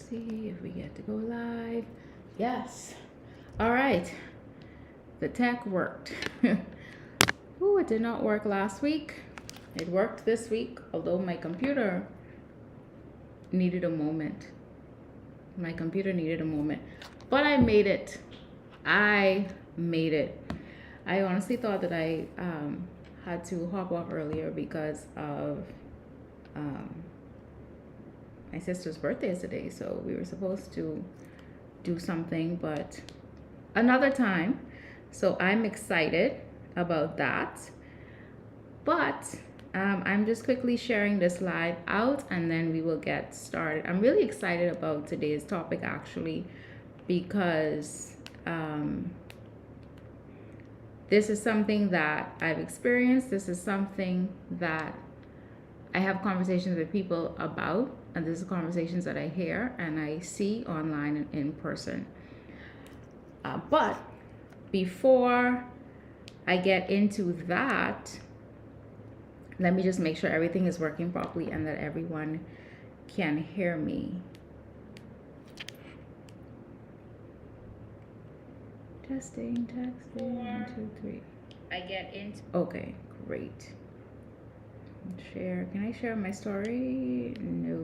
see if we get to go live. Yes. All right. The tech worked. Ooh, it did not work last week. It worked this week, although my computer needed a moment. My computer needed a moment. But I made it. I made it. I honestly thought that I had to hop off earlier because of my sister's birthday is today, so we were supposed to do something, but another time. So I'm excited about that. But I'm just quickly sharing this live out and then we will get started. I'm really excited about today's topic actually because this is something that I've experienced. This is something that I have conversations with people about, and this is conversations that I hear and I see online and in person. But before I get into that, let me just make sure everything is working properly and that everyone can hear me. Testing, texting, 1, 2, 3. I get into. Okay, great. Share. Can I share my story? No,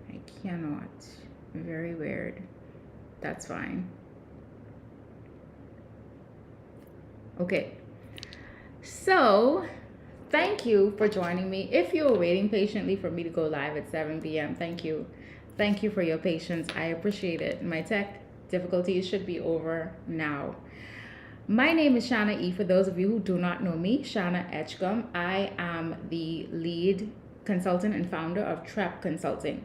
I cannot. Very weird. That's fine. Okay. So, thank you for joining me. If you were waiting patiently for me to go live at 7 p.m., thank you. Thank you for your patience. I appreciate it. My tech difficulties should be over now. My name is Shana E. For those of you who do not know me, Shana Etchgum. I am the lead consultant and founder of TREP Consulting.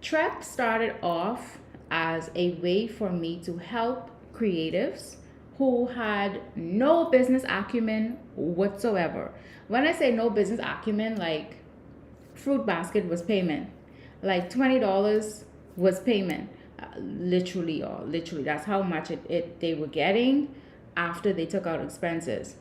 TREP started off as a way for me to help creatives who had no business acumen whatsoever. When I say no business acumen, like fruit basket was payment, like $20 was payment. Literally, that's how much they were getting after they took out expenses.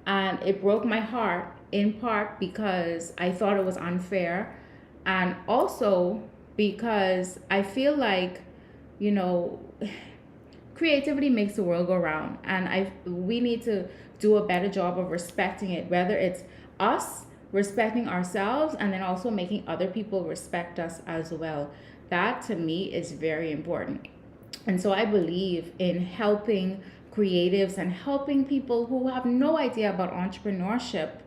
And it broke my heart in part because I thought it was unfair, and also because I feel like, you know, creativity makes the world go round, and we need to do a better job of respecting it, whether it's us respecting ourselves and then also making other people respect us as well. That to me is very important. And so I believe in helping creatives and helping people who have no idea about entrepreneurship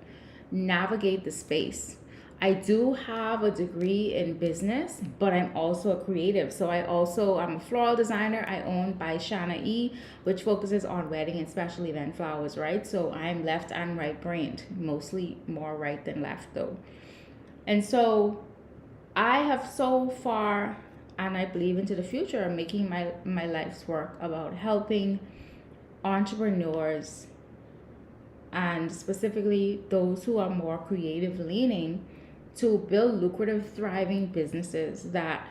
navigate the space. I do have a degree in business, but I'm also a creative. So I'm a floral designer. I own by Shana E, which focuses on wedding and special event flowers, right? So I'm left and right brained, mostly more right than left though. And so I have so far, and I believe into the future, making my life's work about helping entrepreneurs and specifically those who are more creative leaning to build lucrative, thriving businesses that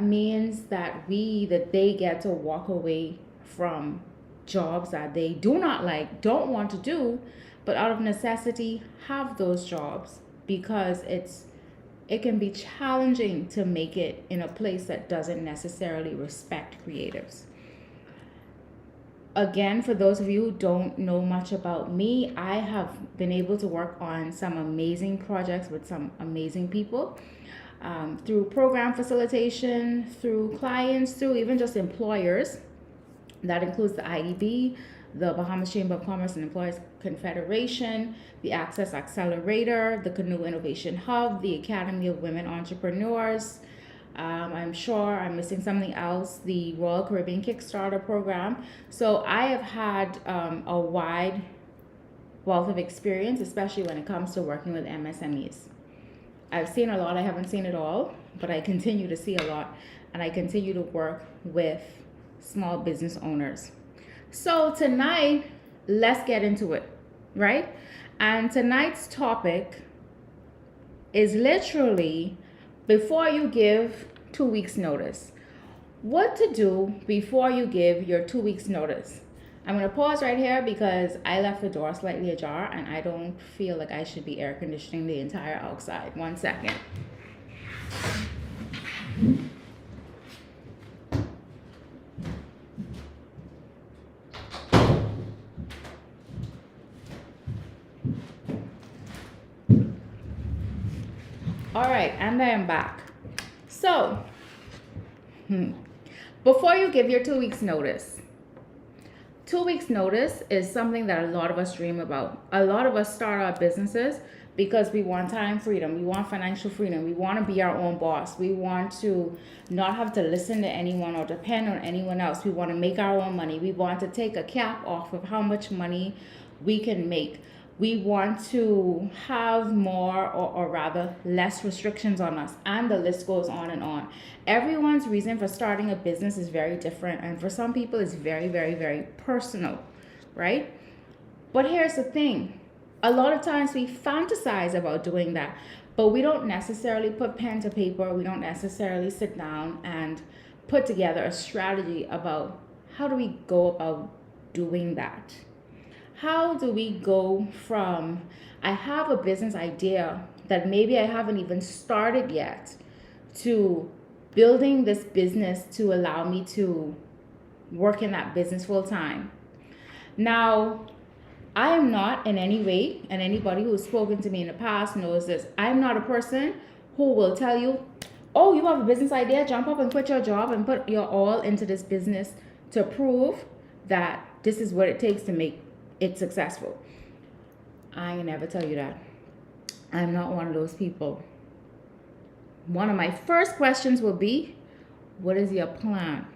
means that they get to walk away from jobs that they do not like, don't want to do, but out of necessity have those jobs because it can be challenging to make it in a place that doesn't necessarily respect creatives. Again, for those of you who don't know much about me, I have been able to work on some amazing projects with some amazing people through program facilitation, through clients, through even just employers. That includes the IDB, the Bahamas Chamber of Commerce and Employers Confederation, the Access Accelerator, the Canoe Innovation Hub, the Academy of Women Entrepreneurs. I'm sure I'm missing something else, the Royal Caribbean Kickstarter program. So I have had a wide wealth of experience, especially when it comes to working with MSMEs. I've seen a lot, I haven't seen it all, but I continue to see a lot, and I continue to work with small business owners. So tonight, let's get into it, right? And tonight's topic is literally before you give 2 weeks notice. What to do before you give your 2 weeks notice. I'm going to pause right here because I left the door slightly ajar and I don't feel like I should be air conditioning the entire outside. 1 second. All right, and I am back. So, before you give your 2 weeks notice, 2 weeks notice is something that a lot of us dream about. A lot of us start our businesses because we want time freedom, we want financial freedom, we want to be our own boss, we want to not have to listen to anyone or depend on anyone else, we want to make our own money, we want to take a cap off of how much money we can make. We want to have more, or rather less restrictions on us, and the list goes on and on. Everyone's reason for starting a business is very different, and for some people it's very, very, very personal, right? But here's the thing, a lot of times we fantasize about doing that, but we don't necessarily put pen to paper, we don't necessarily sit down and put together a strategy about how do we go about doing that. How do we go from, I have a business idea that maybe I haven't even started yet, to building this business to allow me to work in that business full time? Now, I am not in any way, and anybody who's spoken to me in the past knows this, I'm not a person who will tell you, oh, you have a business idea, jump up and quit your job and put your all into this business to prove that this is what it takes to make it successful. I ain't never tell you that. I'm not one of those people. One of my first questions will be, what is your plan?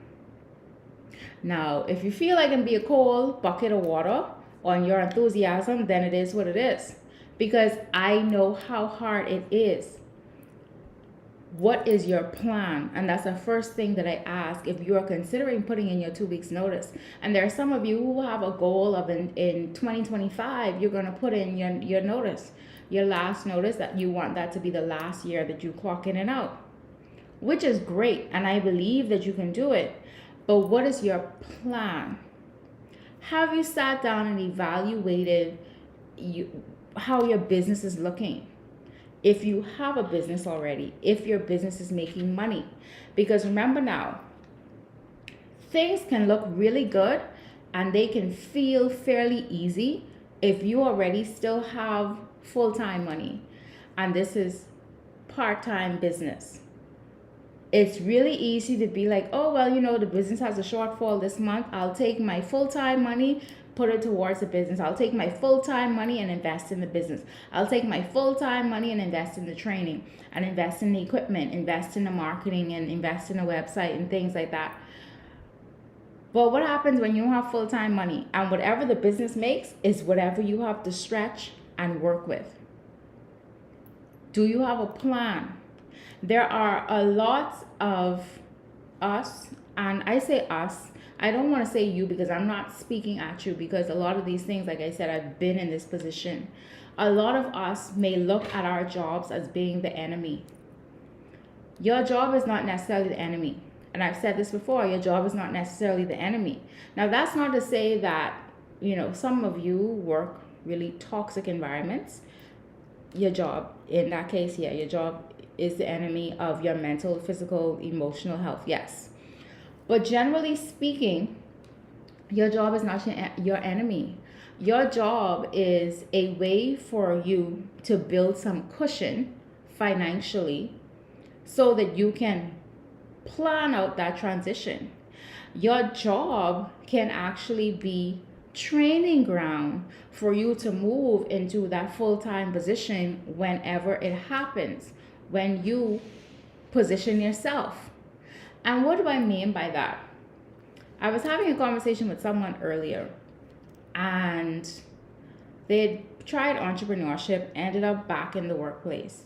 Now, if you feel like it can be a cold bucket of water on your enthusiasm, then it is what it is. Because I know how hard it is. What is your plan? And that's the first thing that I ask if you are considering putting in your 2 weeks notice. And there are some of you who have a goal of in 2025, you're going to put in your notice, your last notice, that you want that to be the last year that you clock in and out, which is great. And I believe that you can do it. But what is your plan? Have you sat down and evaluated how your business is looking? If you have a business already, if your business is making money. Because remember now, things can look really good and they can feel fairly easy if you already still have full-time money and this is part-time business. It's really easy to be like, oh, well, the business has a shortfall this month. I'll take my full-time money, put it towards the business. I'll take my full-time money and invest in the business. I'll take my full-time money and invest in the training and invest in the equipment, invest in the marketing and invest in a website and things like that. But what happens when you have full-time money and whatever the business makes is whatever you have to stretch and work with? Do you have a plan? There are a lot of us, and I say us, I don't want to say you because I'm not speaking at you, because a lot of these things, like I said, I've been in this position. A lot of us may look at our jobs as being the enemy. Your job is not necessarily the enemy. And I've said this before, your job is not necessarily the enemy. Now, that's not to say that, some of you work really toxic environments. Your job, in that case, yeah, your job is the enemy of your mental, physical, emotional health, yes. But generally speaking, your job is not your enemy. Your job is a way for you to build some cushion financially so that you can plan out that transition. Your job can actually be training ground for you to move into that full-time position whenever it happens, when you position yourself. And what do I mean by that? I was having a conversation with someone earlier, and they tried entrepreneurship, ended up back in the workplace,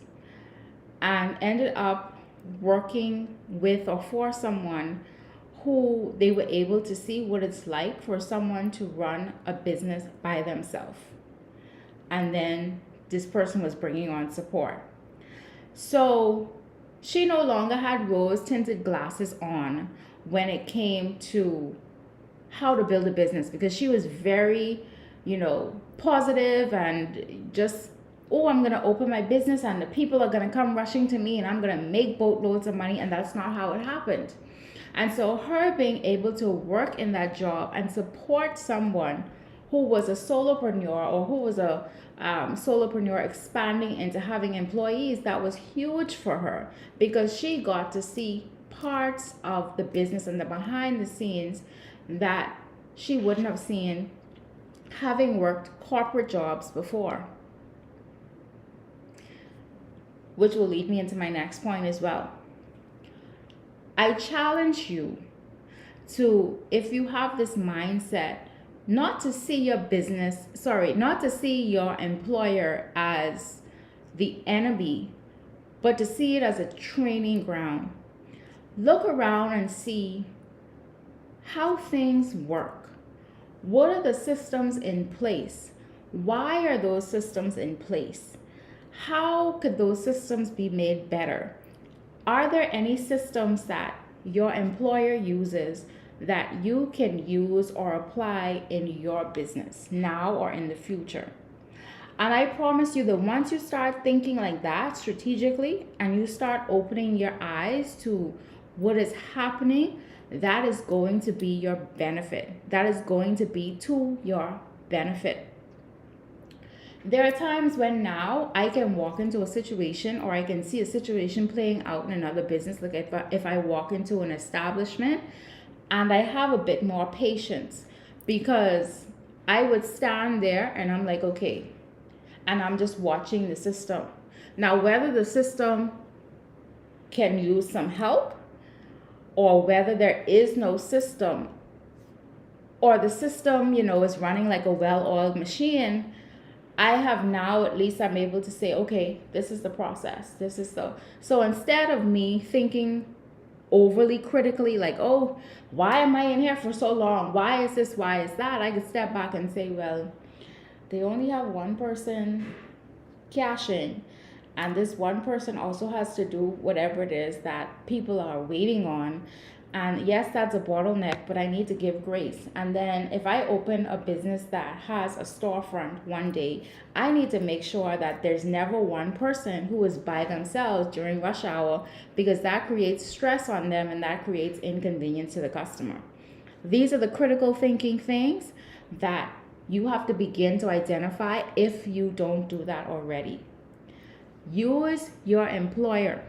and ended up working with or for someone who they were able to see what it's like for someone to run a business by themselves. And then this person was bringing on support. So she no longer had rose-tinted glasses on when it came to how to build a business, because she was very, positive and just oh, I'm going to open my business and the people are going to come rushing to me and I'm going to make boatloads of money. And that's not how it happened. And so her being able to work in that job and support someone who was a solopreneur or who was a solopreneur expanding into having employees, that was huge for her because she got to see parts of the business and the behind the scenes that she wouldn't have seen having worked corporate jobs before. Which will lead me into my next point as well. I challenge you to, if you have this mindset, not to see your not to see your employer as the enemy, but to see it as a training ground. Look around and see how things work. What are the systems in place? Why are those systems in place? How could those systems be made better? Are there any systems that your employer uses that you can use or apply in your business now or in the future? And I promise you that once you start thinking like that strategically and you start opening your eyes to what is happening, that is going to be your benefit. That is going to be to your benefit. There are times when now I can walk into a situation or I can see a situation playing out in another business. Like if I walk into an establishment and I have a bit more patience because I would stand there and I'm like, okay, and I'm just watching the system. Now, whether the system can use some help or whether there is no system or the system, is running like a well-oiled machine, I have now, at least I'm able to say, okay, this is the process. So instead of me thinking overly critically like, oh, why am I in here for so long? Why is this? Why is that? I could step back and say, well, they only have one person cashing. And this one person also has to do whatever it is that people are waiting on. And yes, that's a bottleneck, but I need to give grace. And then if I open a business that has a storefront one day, I need to make sure that there's never one person who is by themselves during rush hour, because that creates stress on them and that creates inconvenience to the customer. These are the critical thinking things that you have to begin to identify if you don't do that already. Use your employer.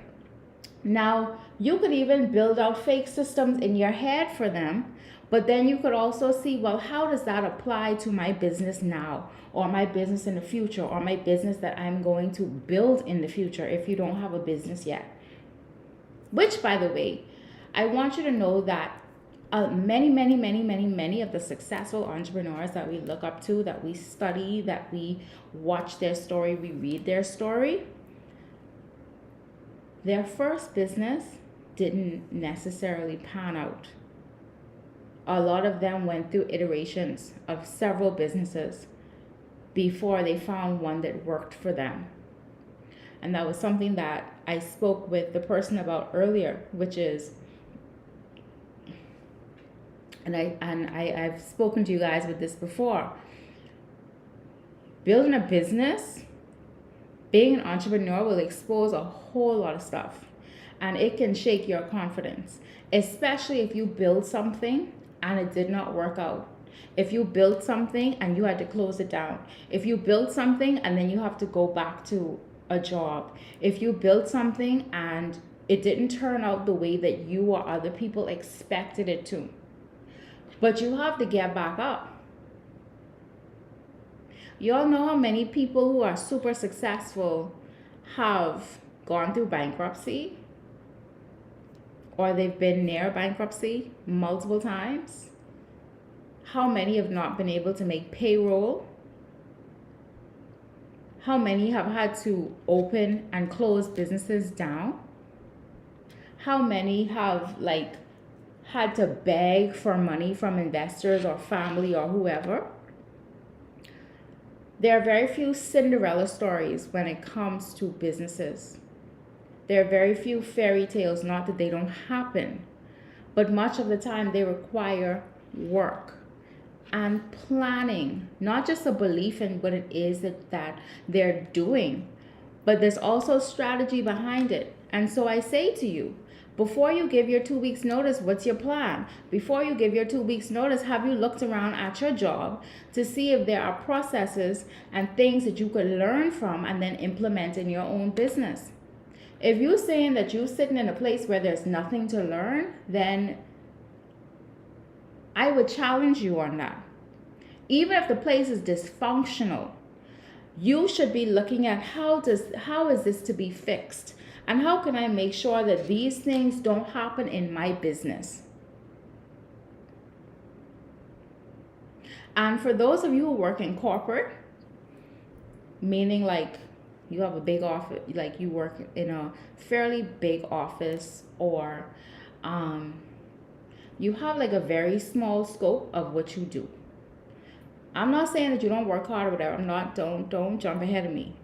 Now, you could even build out fake systems in your head for them, but then you could also see, well, how does that apply to my business now, or my business in the future, or my business that I'm going to build in the future if you don't have a business yet? Which, by the way, I want you to know that many of the successful entrepreneurs that we look up to, that we study, that we watch their story, we read their story, their first business didn't necessarily pan out. A lot of them went through iterations of several businesses before they found one that worked for them. And that was something that I spoke with the person about earlier, which is, I've spoken to you guys with this before. Building a business, being an entrepreneur will expose a whole lot of stuff, and it can shake your confidence, especially if you build something and it did not work out. If you built something and you had to close it down. If you built something and then you have to go back to a job. If you built something and it didn't turn out the way that you or other people expected it to. But you have to get back up. You all know how many people who are super successful have gone through bankruptcy, or they've been near bankruptcy multiple times? How many have not been able to make payroll? How many have had to open and close businesses down? How many have had to beg for money from investors or family or whoever? There are very few Cinderella stories when it comes to businesses. There are very few fairy tales, not that they don't happen, but much of the time they require work. and planning, not just a belief in what it is that they're doing, but there's also strategy behind it. And so I say to you, before you give your 2 weeks notice, what's your plan? Before you give your 2 weeks notice, have you looked around at your job to see if there are processes and things that you could learn from and then implement in your own business? If you're saying that you're sitting in a place where there's nothing to learn, then I would challenge you on that. Even if the place is dysfunctional, you should be looking at how is this to be fixed, and how can I make sure that these things don't happen in my business. And for those of you who work in corporate, meaning like you have a big office, like you work in a fairly big office, or you have like a very small scope of what you do. I'm not saying that you don't work hard or whatever. I'm not, don't jump ahead of me.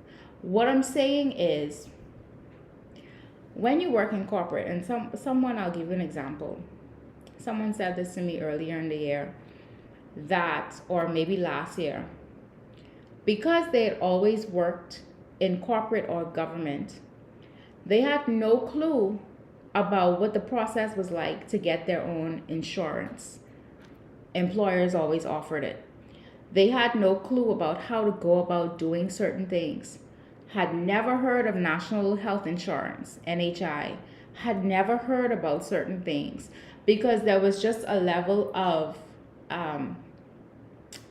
What I'm saying is, when you work in corporate, and someone, I'll give you an example. Someone said this to me earlier in the year, that, or maybe last year, because they had always worked in corporate or government, they had no clue about what the process was like to get their own insurance. Employers always offered it. They had no clue about how to go about doing certain things. Had never heard of National Health Insurance, NHI. Had never heard about certain things because there was just a level of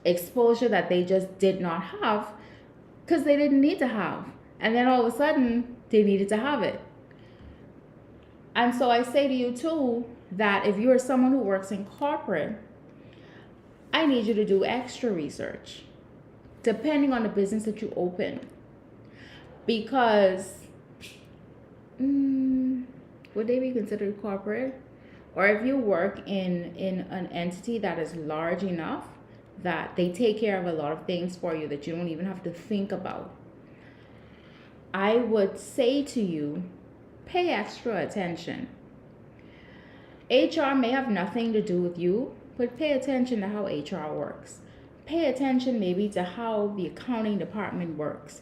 exposure that they just did not have because they didn't need to have. And then all of a sudden, they needed to have it. And so I say to you too, that if you're someone who works in corporate, I need you to do extra research, depending on the business that you open. Because, would they be considered corporate? Or if you work in an entity that is large enough that they take care of a lot of things for you that you don't even have to think about, I would say to you, pay extra attention. HR may have nothing to do with you, but pay attention to how HR works. Pay attention maybe to how the accounting department works.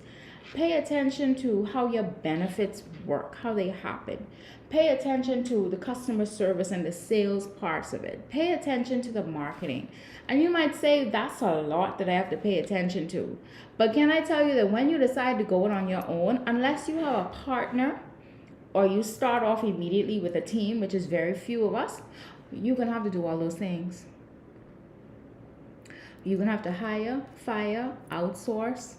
Pay attention to how your benefits work, how they happen. Pay attention to the customer service and the sales parts of it. Pay attention to the marketing. And you might say, that's a lot that I have to pay attention to. But can I tell you that when you decide to go it on your own, unless you have a partner or you start off immediately with a team, which is very few of us, you're going to have to do all those things. You're going to have to hire, fire, outsource,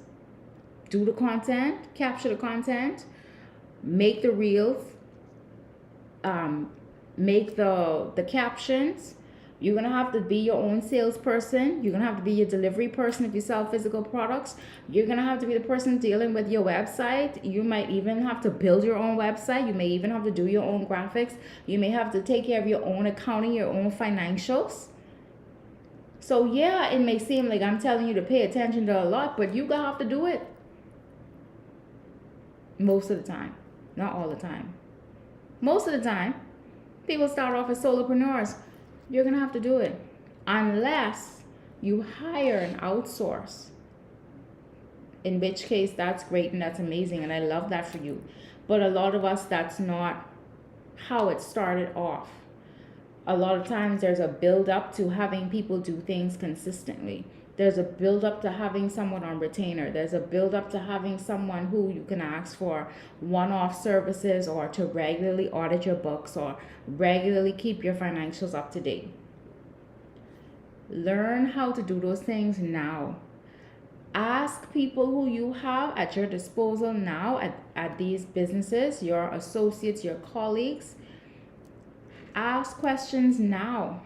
do the content, capture the content, make the reels, make the captions. You're going to have to be your own salesperson. You're going to have to be your delivery person if you sell physical products. You're going to have to be the person dealing with your website. You might even have to build your own website. You may even have to do your own graphics. You may have to take care of your own accounting, your own financials. So yeah, it may seem like I'm telling you to pay attention to a lot, but you're going to have to do it. Most of the time. Not all the time. Most of the time, people start off as solopreneurs. You're going to have to do it. Unless you hire and outsource. In which case, that's great and that's amazing. And I love that for you. But a lot of us, that's not how it started off. A lot of times there's a build up to having people do things consistently. There's a build up to having someone on retainer. There's a build up to having someone who you can ask for one-off services, or to regularly audit your books, or regularly keep your financials up to date. Learn how to do those things now. Ask people who you have at your disposal now at these businesses, your associates, your colleagues. Ask questions now.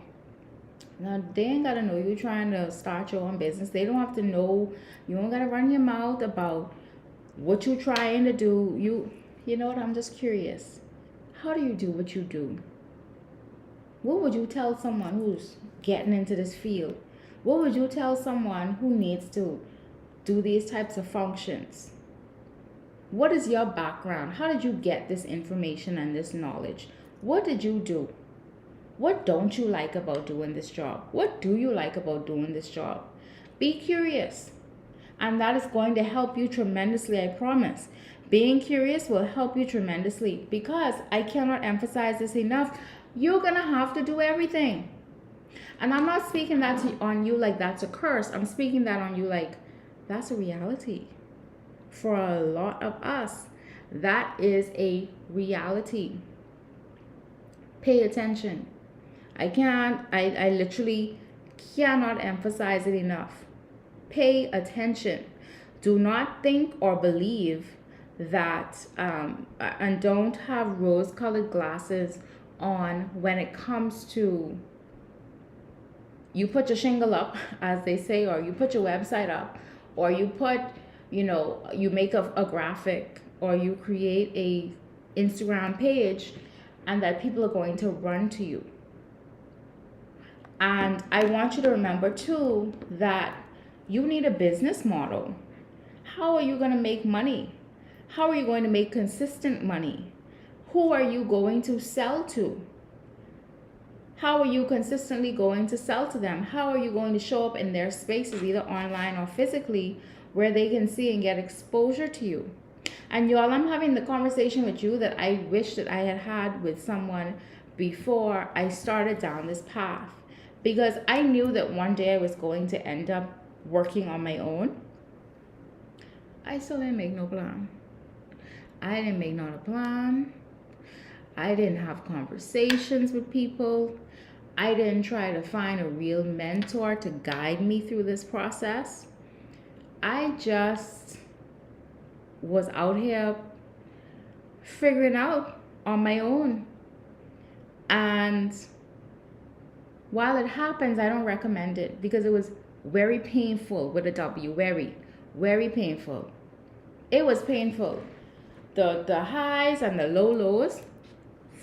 Now, they ain't got to know you're trying to start your own business. They don't have to know. You don't got to run your mouth about what you're trying to do. You know what? I'm just curious. How do you do what you do? What would you tell someone who's getting into this field? What would you tell someone who needs to do these types of functions? What is your background? How did you get this information and this knowledge? What did you do? What don't you like about doing this job? What do you like about doing this job? Be curious. And that is going to help you tremendously, I promise. Being curious will help you tremendously, because I cannot emphasize this enough. You're going to have to do everything. And I'm not speaking that on you like that's a curse. I'm speaking that on you like that's a reality. For a lot of us, that is a reality. Pay attention. I literally cannot emphasize it enough. Pay attention. Do not think or believe that, and don't have rose-colored glasses on when it comes to you put your shingle up, as they say, or you put your website up, or you put, you make a graphic, or you create a Instagram page, and that people are going to run to you. And I want you to remember too that you need a business model. How are you going to make money? How are you going to make consistent money? Who are you going to sell to? How are you consistently going to sell to them? How are you going to show up in their spaces, either online or physically, where they can see and get exposure to you? And y'all, I'm having the conversation with you that I wish that I had had with someone before I started down this path. Because I knew that one day I was going to end up working on my own. I still didn't make no plan. I didn't make not a plan. I didn't have conversations with people. I didn't try to find a real mentor to guide me through this process. I just was out here figuring out on my own. And while it happens, I don't recommend it, because it was very painful with a W. Very, very painful. It was painful. The highs and the lows,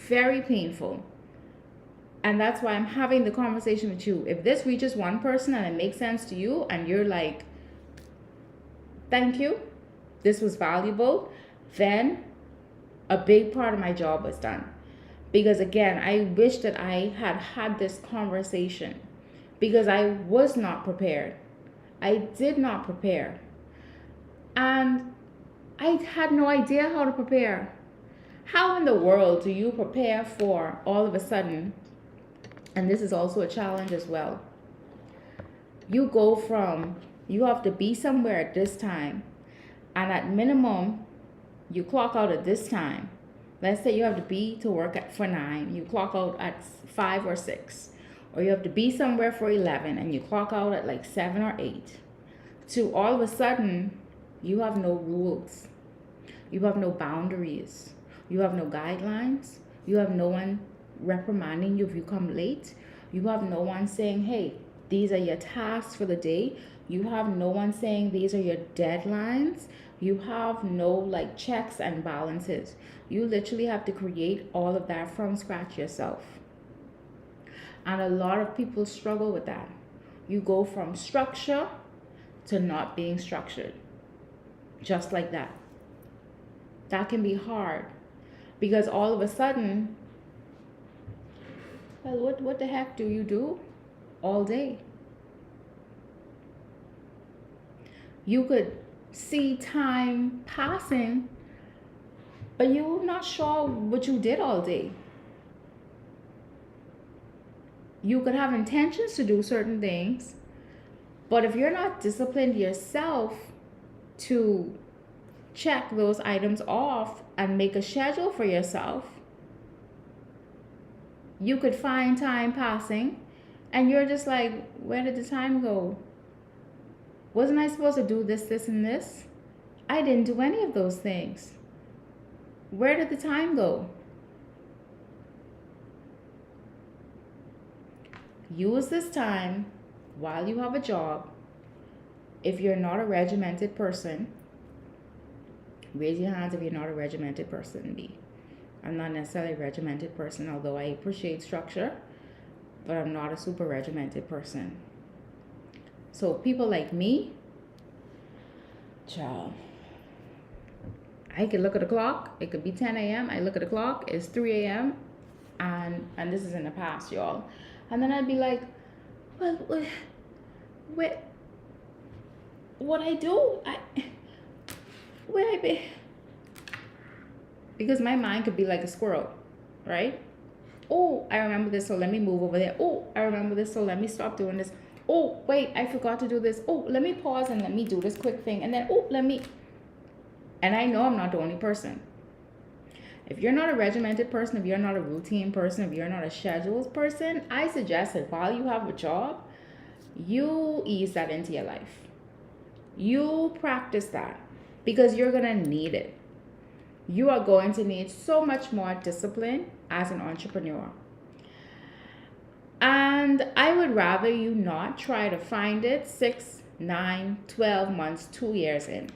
very painful. And that's why I'm having the conversation with you. If this reaches one person and it makes sense to you, and you're like, thank you, this was valuable, then a big part of my job was done. Because again, I wish that I had had this conversation, because I was not prepared. I did not prepare. And I had no idea how to prepare. How in the world do you prepare for all of a sudden, and this is also a challenge as well, you go from, you have to be somewhere at this time, and at minimum, you clock out at this time. Let's say you have to be to work for 9, you clock out at 5 or 6. Or you have to be somewhere for 11 and you clock out at like 7 or 8. To all of a sudden, you have no rules. You have no boundaries. You have no guidelines. You have no one reprimanding you if you come late. You have no one saying, hey, these are your tasks for the day. You have no one saying these are your deadlines. You have no like checks and balances. You literally have to create all of that from scratch yourself. And a lot of people struggle with that. You go from structure to not being structured. Just like that. That can be hard. Because all of a sudden, well, what the heck do you do all day? You could see time passing, but you're not sure what you did all day. You could have intentions to do certain things, but if you're not disciplined yourself to check those items off and make a schedule for yourself, you could find time passing and you're just like, where did the time go? Wasn't I supposed to do this, this, and this? I didn't do any of those things. Where did the time go? Use this time while you have a job. If you're not a regimented person, raise your hands if you're not a regimented person. B. I'm not necessarily a regimented person, although I appreciate structure, but I'm not a super regimented person. So people like me, child, I could look at the clock. It could be 10 a.m. I look at the clock. It's 3 a.m. and this is in the past, y'all. And then I'd be like, well, what, what I do, where I be? Because my mind could be like a squirrel, right? Oh, I remember this, so let me move over there. Oh, I remember this, so let me stop doing this. Oh, wait, I forgot to do this. Oh, let me pause and let me do this quick thing. And then, oh, let me. And I know I'm not the only person. If you're not a regimented person, if you're not a routine person, if you're not a scheduled person, I suggest that while you have a job, you ease that into your life. You practice that because you're going to need it. You are going to need so much more discipline as an entrepreneur. And I would rather you not try to find it 6, 9, 12 months, 2 years in.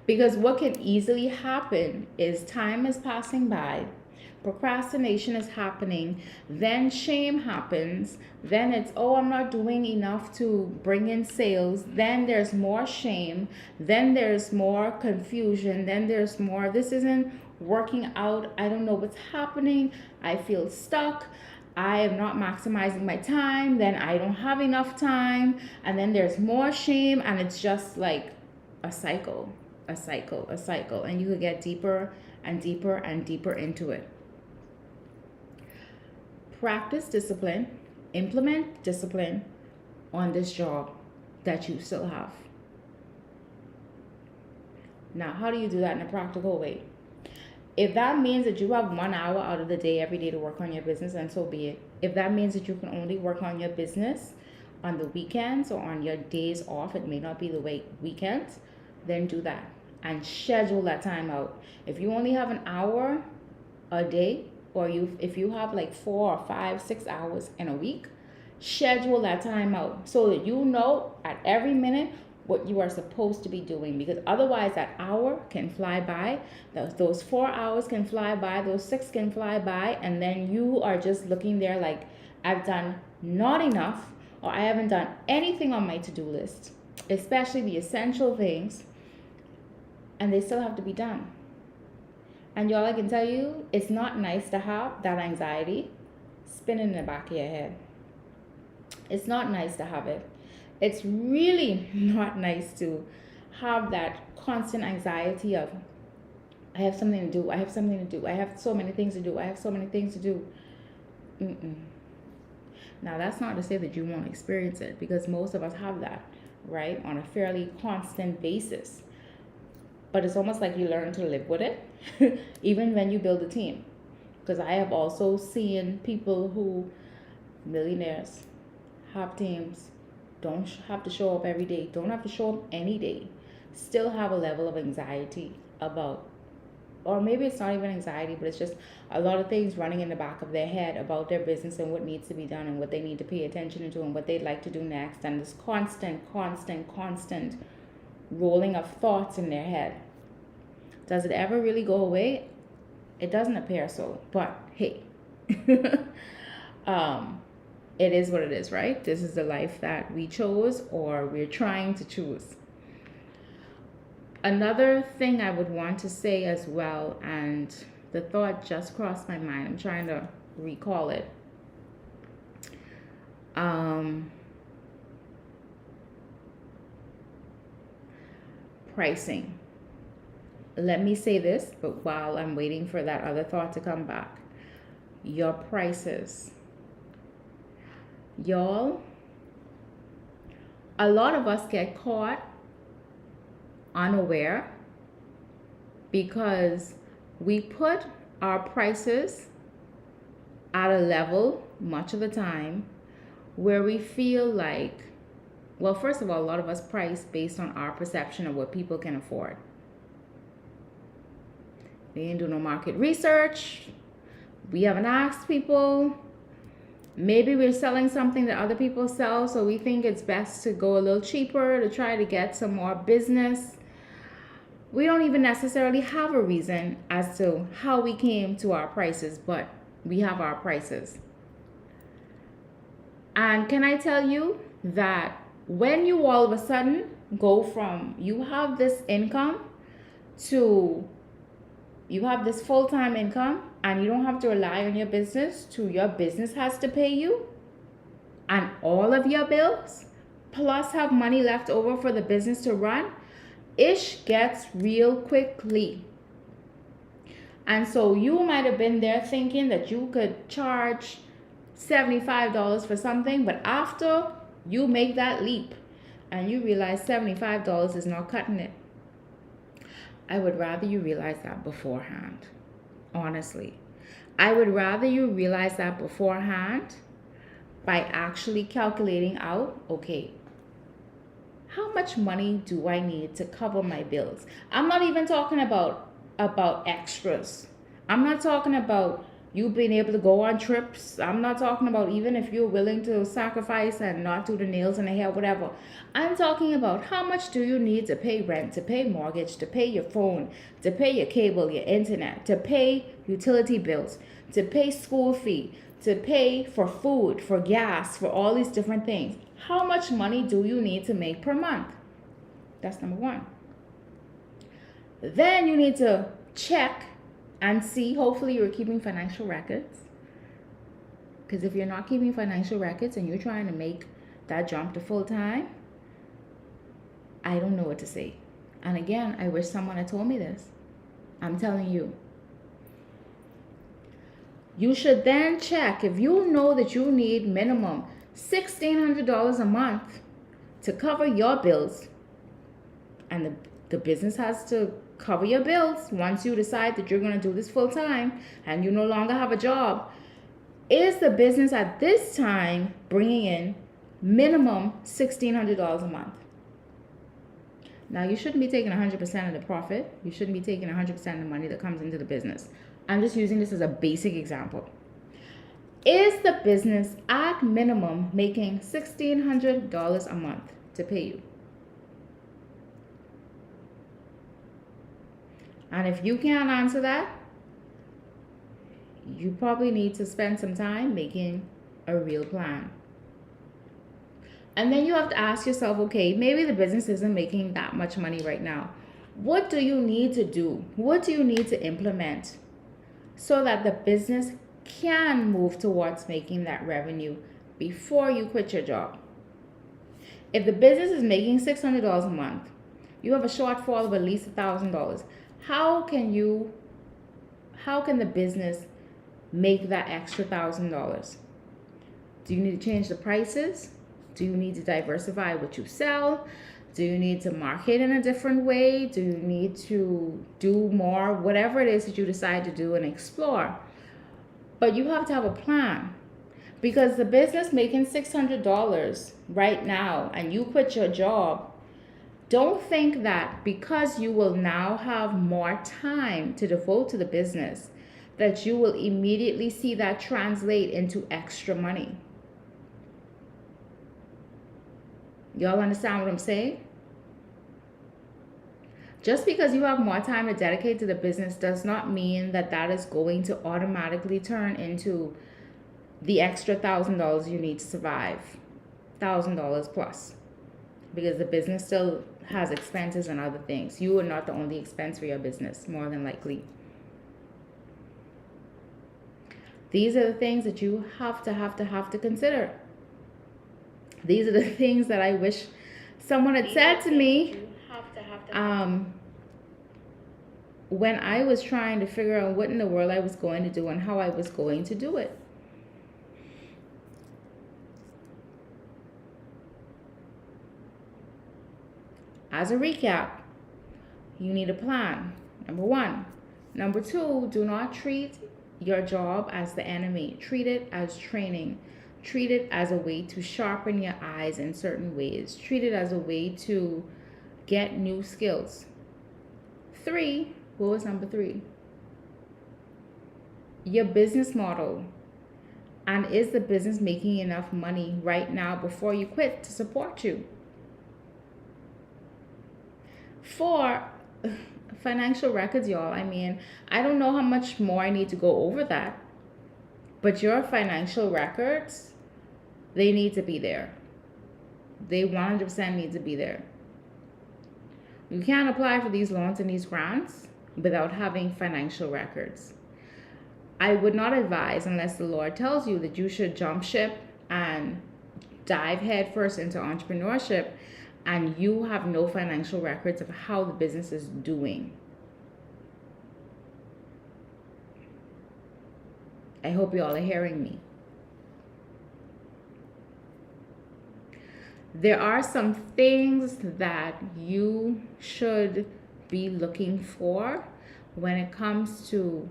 Because what can easily happen is time is passing by, procrastination is happening, then shame happens, then it's, oh, I'm not doing enough to bring in sales, then there's more shame, then there's more confusion, then there's more, this isn't working out, I don't know what's happening, I feel stuck, I am not maximizing my time, then I don't have enough time, and then there's more shame, and it's just like a cycle, and you could get deeper and deeper and deeper into it. Practice discipline, implement discipline on this job that you still have. Now, how do you do that in a practical way? If that means that you have 1 hour out of the day every day to work on your business, and so be it. If that means that you can only work on your business on the weekends or on your days off, it may not be the weekends, then do that and schedule that time out. If you only have an hour a day, or if you have like 4 or 5, 6 hours in a week, schedule that time out so that you know at every minute what you are supposed to be doing, because otherwise that hour can fly by, those 4 hours can fly by, those 6 can fly by, and then you are just looking there like, I've done not enough, or I haven't done anything on my to-do list, especially the essential things, and they still have to be done. And y'all, I can tell you, it's not nice to have that anxiety spinning in the back of your head. It's not nice to have it. It's really not nice to have that constant anxiety of, I have something to do, I have something to do, I have so many things to do, I have so many things to do. Now, that's not to say that you won't experience it, because most of us have that, right, on a fairly constant basis. But it's almost like you learn to live with it, even when you build a team. Because I have also seen people who, millionaires, have teams, don't have to show up every day, don't have to show up any day, still have a level of anxiety about, or maybe it's not even anxiety, but it's just a lot of things running in the back of their head about their business and what needs to be done and what they need to pay attention to and what they'd like to do next. And this constant rolling of thoughts in their head. Does it ever really go away? It doesn't appear so, but hey, it is what it is, right? This is the life that we chose, or we're trying to choose. Another thing I would want to say as well, and the thought just crossed my mind, I'm trying to recall it. Pricing. Let me say this, but while I'm waiting for that other thought to come back. Your prices. Y'all, a lot of us get caught unaware because we put our prices at a level much of the time where we feel like, well, first of all, a lot of us price based on our perception of what people can afford. We didn't do no market research. We haven't asked people. Maybe we're selling something that other people sell, so we think it's best to go a little cheaper to try to get some more business. We don't even necessarily have a reason as to how we came to our prices, but we have our prices. And can I tell you that when you all of a sudden go from you have this income to you have this full-time income and you don't have to rely on your business your business has to pay you and all of your bills, plus have money left over for the business to run, ish gets real quickly. And so you might have been there thinking that you could charge $75 for something, but after you make that leap and you realize $75 is not cutting it, I would rather you realize that beforehand. Honestly, I would rather you realize that beforehand by actually calculating out, okay, how much money do I need to cover my bills? I'm not even talking about extras. I'm not talking about you being able to go on trips. I'm not talking about even if you're willing to sacrifice and not do the nails and the hair, whatever. I'm talking about how much do you need to pay rent, to pay mortgage, to pay your phone, to pay your cable, your internet, to pay utility bills, to pay school fee, to pay for food, for gas, for all these different things. How much money do you need to make per month? That's number one. Then you need to check and see, hopefully you're keeping financial records. Because if you're not keeping financial records and you're trying to make that jump to full time, I don't know what to say. And again, I wish someone had told me this. I'm telling you. You should then check if you know that you need minimum $1,600 a month to cover your bills, and the business has to cover your bills once you decide that you're going to do this full time and you no longer have a job. Is the business at this time bringing in minimum $1,600 a month? Now, you shouldn't be taking 100% of the profit. You shouldn't be taking 100% of the money that comes into the business. I'm just using this as a basic example. Is the business at minimum making $1,600 a month to pay you? And if you can't answer that, you probably need to spend some time making a real plan. And then you have to ask yourself, okay, maybe the business isn't making that much money right now. What do you need to do? What do you need to implement so that the business can move towards making that revenue before you quit your job? If the business is making $600 a month, you have a shortfall of at least $1,000. How can the business make that extra $1,000? Do you need to change the prices? Do you need to diversify what you sell? Do you need to market in a different way? Do you need to do more? Whatever it is that you decide to do and explore. But you have to have a plan. Because the business making $600 right now and you quit your job, don't think that because you will now have more time to devote to the business, that you will immediately see that translate into extra money. Y'all understand what I'm saying? Just because you have more time to dedicate to the business does not mean that that is going to automatically turn into the extra $1,000 you need to survive. $1,000 plus. Because the business still has expenses and other things. You are not the only expense for your business, more than likely. These are the things that you have to consider. These are the things that I wish someone had said to me when I was trying to figure out what in the world I was going to do and how I was going to do it. As a recap, you need a plan, number one. Number two, do not treat your job as the enemy. Treat it as training. Treat it as a way to sharpen your eyes in certain ways. Treat it as a way to get new skills. Three, what was number three? Your business model. And is the business making enough money right now before you quit to support you? 4, financial records, y'all. I mean, I don't know how much more I need to go over that. But your financial records, they need to be there. They 100% need to be there. You can't apply for these loans and these grants without having financial records. I would not advise, unless the Lord tells you, that you should jump ship and dive headfirst into entrepreneurship and you have no financial records of how the business is doing. I hope you all are hearing me. There are some things that you should be looking for when it comes to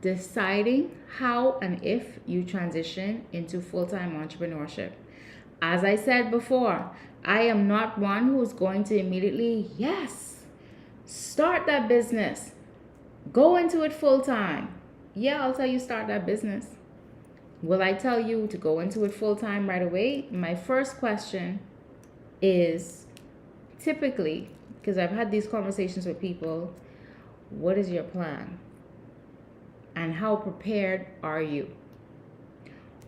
deciding how and if you transition into full-time entrepreneurship. As I said before, I am not one who's going to immediately, yes, start that business, go into it full-time. Yeah, I'll tell you start that business. Will I tell you to go into it full-time right away? My first question is typically, because I've had these conversations with people, what is your plan? And how prepared are you?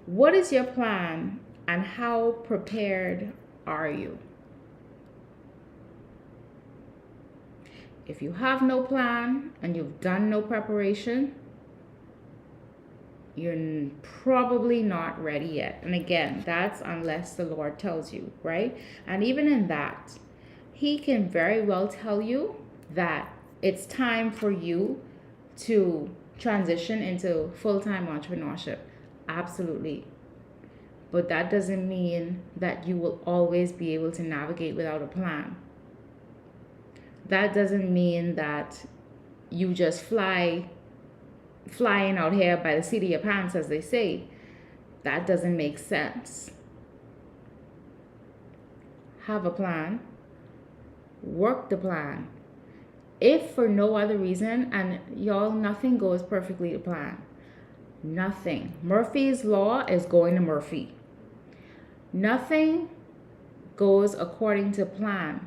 What is your plan and how prepared are you? If you have no plan and you've done no preparation, you're probably not ready yet. And again, that's unless the Lord tells you, right? And even in that, He can very well tell you that it's time for you to transition into full-time entrepreneurship. Absolutely. But that doesn't mean that you will always be able to navigate without a plan. That doesn't mean that you just flying out here by the seat of your pants, as they say. That doesn't make sense. Have a plan. Work the plan. If for no other reason, and y'all, nothing goes perfectly to plan. Nothing. Murphy's Law is going to Murphy. Nothing goes according to plan.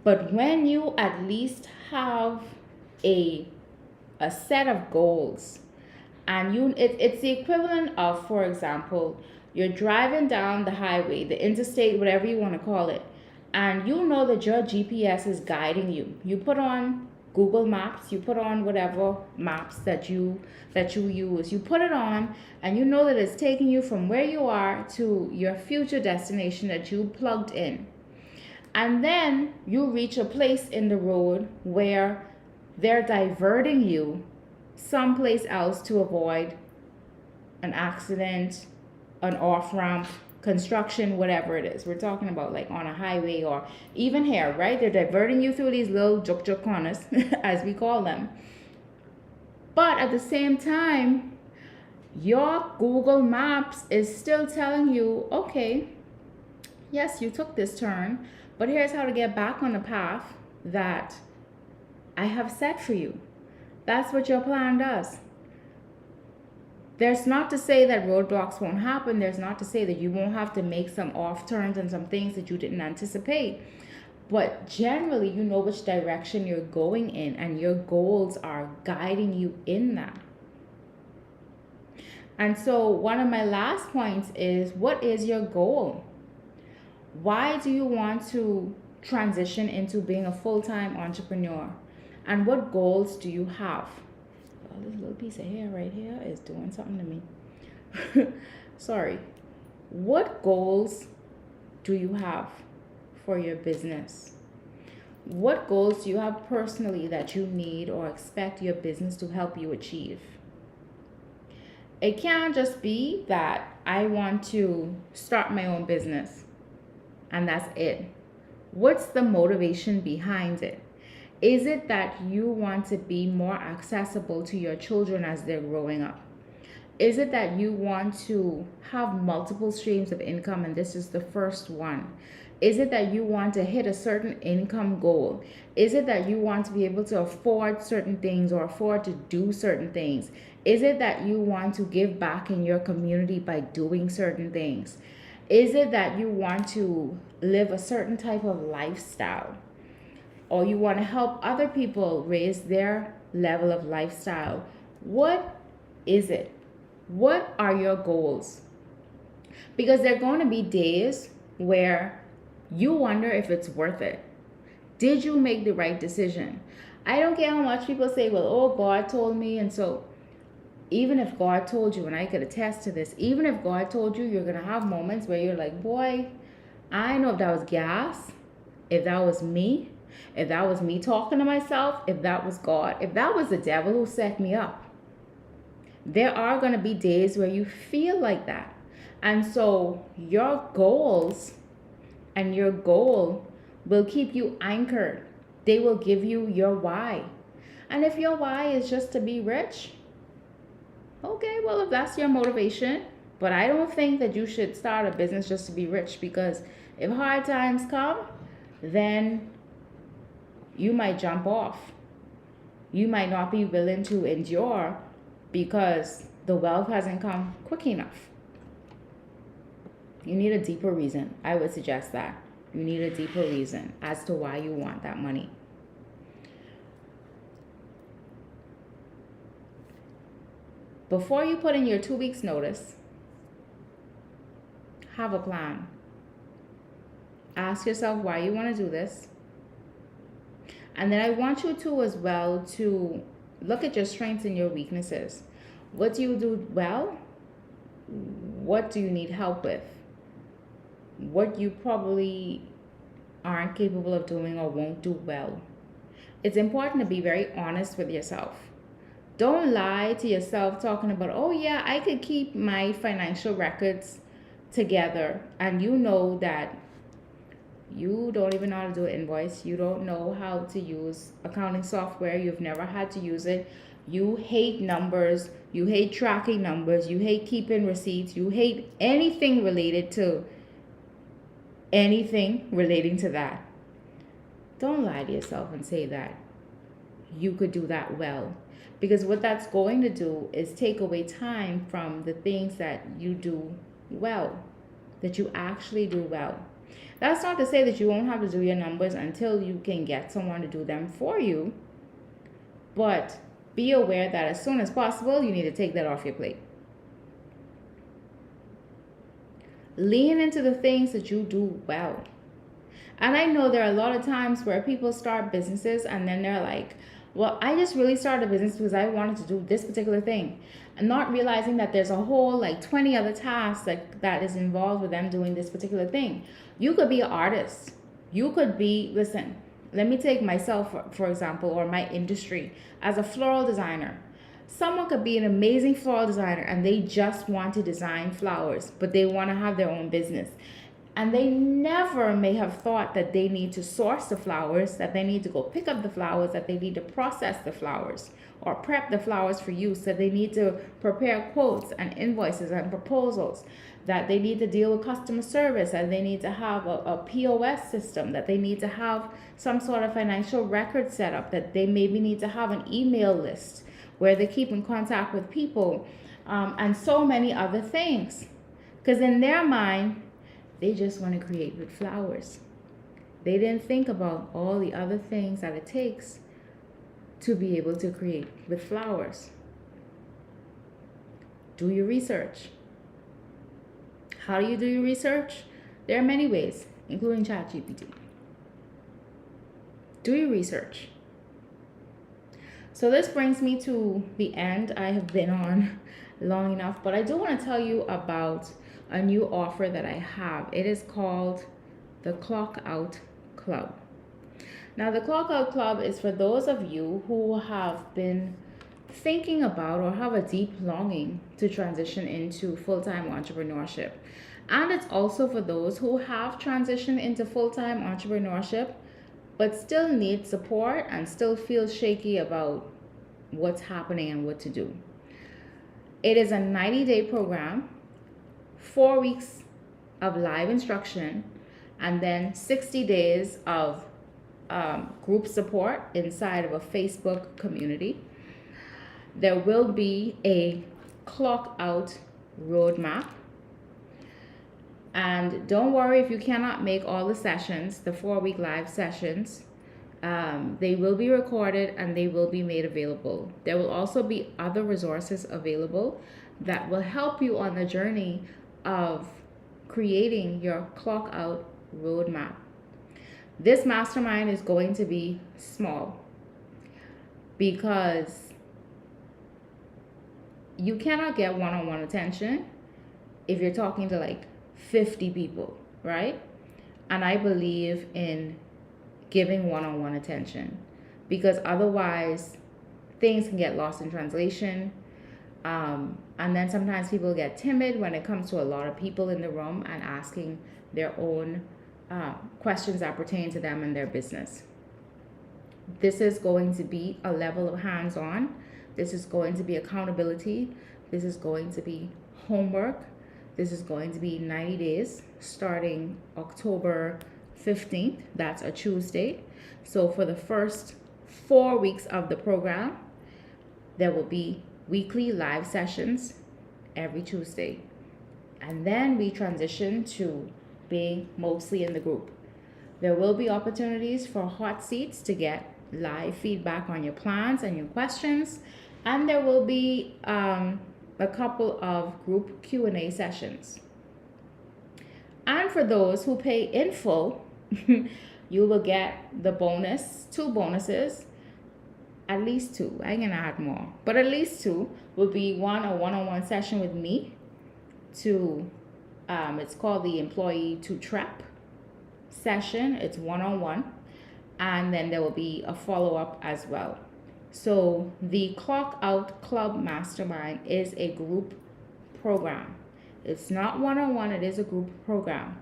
But when you at least have a set of goals, and it's the equivalent of, for example, you're driving down the highway, the interstate, whatever you want to call it, and you know that your GPS is guiding you. You put on Google Maps, you put on whatever maps that you use. You put it on and you know that it's taking you from where you are to your future destination that you plugged in. And then you reach a place in the road where they're diverting you someplace else to avoid an accident, an off-ramp, construction, whatever it is. We're talking about like on a highway or even here, right? They're diverting you through these little juk corners, as we call them. But at the same time, your Google Maps is still telling you, okay, yes, you took this turn, but here's how to get back on the path that I have set for you. That's what your plan does. There's not to say that roadblocks won't happen. There's not to say that you won't have to make some off turns and some things that you didn't anticipate. But generally, you know which direction you're going in, and your goals are guiding you in that. And so one of my last points is, what is your goal? Why do you want to transition into being a full-time entrepreneur? And what goals do you have? Oh, this little piece of hair right here is doing something to me. Sorry. What goals do you have for your business? What goals do you have personally that you need or expect your business to help you achieve? It can't just be that I want to start my own business and that's it. What's the motivation behind it? Is it that you want to be more accessible to your children as they're growing up? Is it that you want to have multiple streams of income and this is the first one? Is it that you want to hit a certain income goal? Is it that you want to be able to afford certain things or afford to do certain things? Is it that you want to give back in your community by doing certain things? Is it that you want to live a certain type of lifestyle? Or you want to help other people raise their level of lifestyle? What is it? What are your goals? Because there are going to be days where you wonder if it's worth it. Did you make the right decision? I don't care how much people say, well, oh, God told me. And so Even if God told you, and I could attest to this, even if God told you you're going to have moments where you're like, boy, I know if that was gas, if that was me, if that was me talking to myself, if that was God, if that was the devil who set me up. There are going to be days where you feel like that. And so your goals and your goal will keep you anchored. They will give you your why. And if your why is just to be rich, okay, well, if that's your motivation, but I don't think that you should start a business just to be rich, because if hard times come, then you might jump off. You might not be willing to endure because the wealth hasn't come quick enough. You need a deeper reason. I would suggest that. You need a deeper reason as to why you want that money. Before you put in your 2 weeks notice, have a plan. Ask yourself why you want to do this. And then I want you to as well to look at your strengths and your weaknesses. What do you do well? What do you need help with? What you probably aren't capable of doing or won't do well. It's important to be very honest with yourself. Don't lie to yourself talking about, oh yeah, I could keep my financial records together, and you know that you don't even know how to do an invoice. You don't know how to use accounting software. You've never had to use it. You hate numbers. You hate tracking numbers. You hate keeping receipts. You hate anything related to that. Don't lie to yourself and say that you could do that well. Because what that's going to do is take away time from the things that you do well, that you actually do well. That's not to say that you won't have to do your numbers until you can get someone to do them for you. But be aware that as soon as possible, you need to take that off your plate. Lean into the things that you do well. And I know there are a lot of times where people start businesses and then they're like, well, I just really started a business because I wanted to do this particular thing, and not realizing that there's a whole like 20 other tasks that is involved with them doing this particular thing. You could be an artist. You could be, listen, let me take myself, for example, or my industry as a floral designer. Someone could be an amazing floral designer and they just want to design flowers, but they want to have their own business. And they never may have thought that they need to source the flowers, that they need to go pick up the flowers, that they need to process the flowers or prep the flowers for use, that they need to prepare quotes and invoices and proposals, that they need to deal with customer service, and they need to have a POS system, that they need to have some sort of financial record set up, that they maybe need to have an email list where they keep in contact with people, and so many other things. Because in their mind, they just want to create with flowers. They didn't think about all the other things that it takes to be able to create with flowers. Do your research. How do you do your research? There are many ways, including ChatGPT. Do your research. So this brings me to the end. I have been on long enough, but I do want to tell you about a new offer that I have. It is called the Clock Out Club. Now, the Clock Out Club is for those of you who have been thinking about or have a deep longing to transition into full-time entrepreneurship. And it's also for those who have transitioned into full-time entrepreneurship but still need support and still feel shaky about what's happening and what to do. It is a 90-day program, 4 weeks of live instruction, and then 60 days of group support inside of a Facebook community. There will be a clock out roadmap. And don't worry if you cannot make all the sessions, the 4-week live sessions. They will be recorded and they will be made available. There will also be other resources available that will help you on the journey of creating your clock out roadmap. This mastermind is going to be small because you cannot get one-on-one attention if you're talking to like 50 people, right? And I believe in giving one-on-one attention, because otherwise things can get lost in translation. And then sometimes people get timid when it comes to a lot of people in the room and asking their own questions that pertain to them and their business. This is going to be a level of hands-on. This is going to be accountability. This is going to be homework. This is going to be 90 days starting October 15th. That's a Tuesday. So for the first 4 weeks of the program, there will be weekly live sessions every Tuesday. And then we transition to being mostly in the group. There will be opportunities for hot seats to get live feedback on your plans and your questions. And there will be a couple of group Q&A sessions. And for those who pay in full, you will get the bonus, 2 bonuses, at least 2. I ain't gonna add more, but at least 2 will be a one-on-one session with me to, it's called the Employee to TREP session. It's one-on-one, and then there will be a follow-up as well. So the Clock Out Club Mastermind is a group program. It's not one-on-one, it is a group program.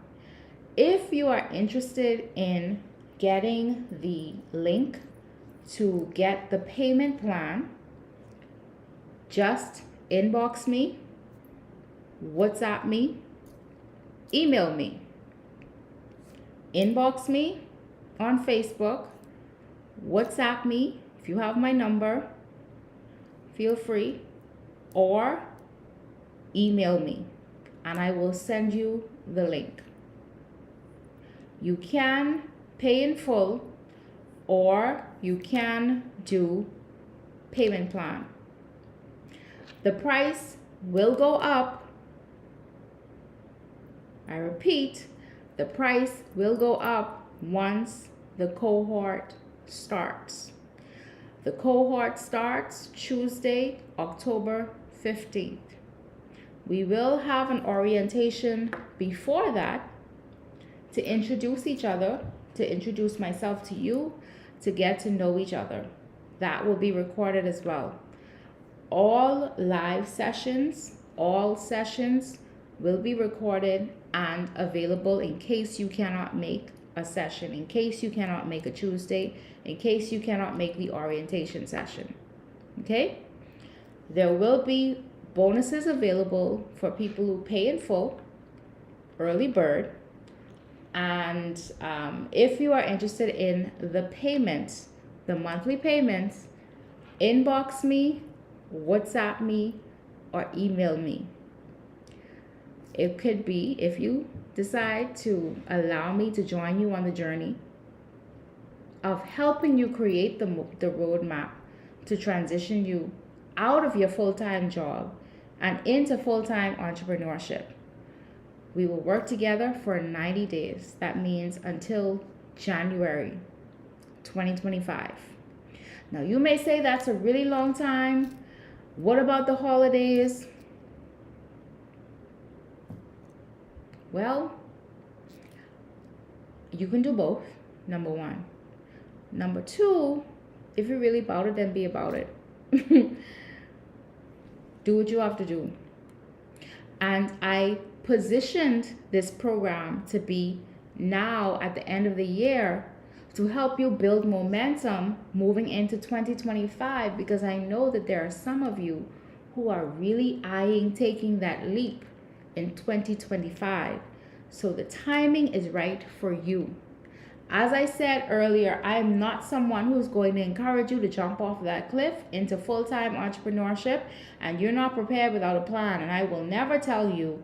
If you are interested in getting the link to get the payment plan, just inbox me, WhatsApp me, email me. Inbox me on Facebook, WhatsApp me if you have my number, feel free, or email me and I will send you the link. You can pay in full or you can do payment plan. The price will go up. I repeat, the price will go up once the cohort starts. The cohort starts Tuesday, October 15th. We will have an orientation before that to introduce each other, to introduce myself to you, to get to know each other. That will be recorded as well. All live sessions, all sessions will be recorded and available in case you cannot make a session, in case you cannot make a Tuesday, in case you cannot make the orientation session. Okay? There will be bonuses available for people who pay in full, early bird, and if you are interested in the payments, the monthly payments, inbox me, WhatsApp me, or email me. It could be, if you decide to allow me to join you on the journey of helping you create the roadmap to transition you out of your full-time job and into full-time entrepreneurship. We will work together for 90 days. That means until January 2025. Now, you may say that's a really long time. What about the holidays? Well, you can do both, number one. Number two, if you're really about it, then be about it. Do what you have to do. And I positioned this program to be now at the end of the year to help you build momentum moving into 2025, because I know that there are some of you who are really eyeing taking that leap in 2025. So the timing is right for you. As I said earlier, I am not someone who's going to encourage you to jump off that cliff into full-time entrepreneurship and you're not prepared without a plan. And I will never tell you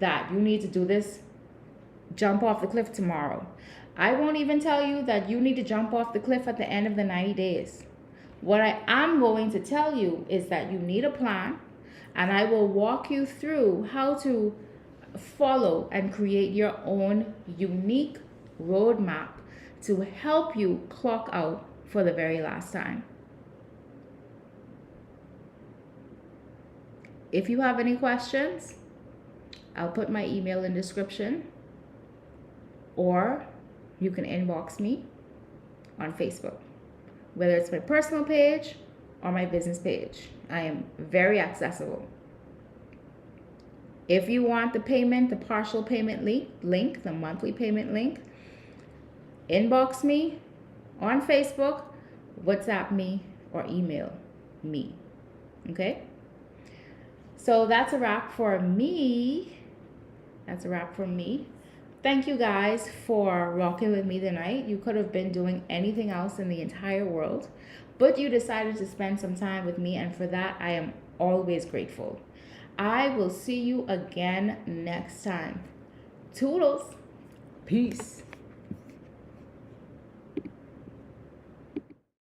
that you need to do this, jump off the cliff tomorrow. I won't even tell you that you need to jump off the cliff at the end of the 90 days. What I am going to tell you is that you need a plan, and I will walk you through how to follow and create your own unique roadmap to help you clock out for the very last time. if you have any questions, I'll put my email in description, or you can inbox me on Facebook, whether it's my personal page or my business page. I am very accessible. If you want the payment, the partial payment link, the monthly payment link, inbox me on Facebook, WhatsApp me, or email me. Okay? So that's a wrap for me. That's a wrap for me. Thank you guys for rocking with me tonight. You could have been doing anything else in the entire world, but you decided to spend some time with me, and for that, I am always grateful. I will see you again next time. Toodles. Peace.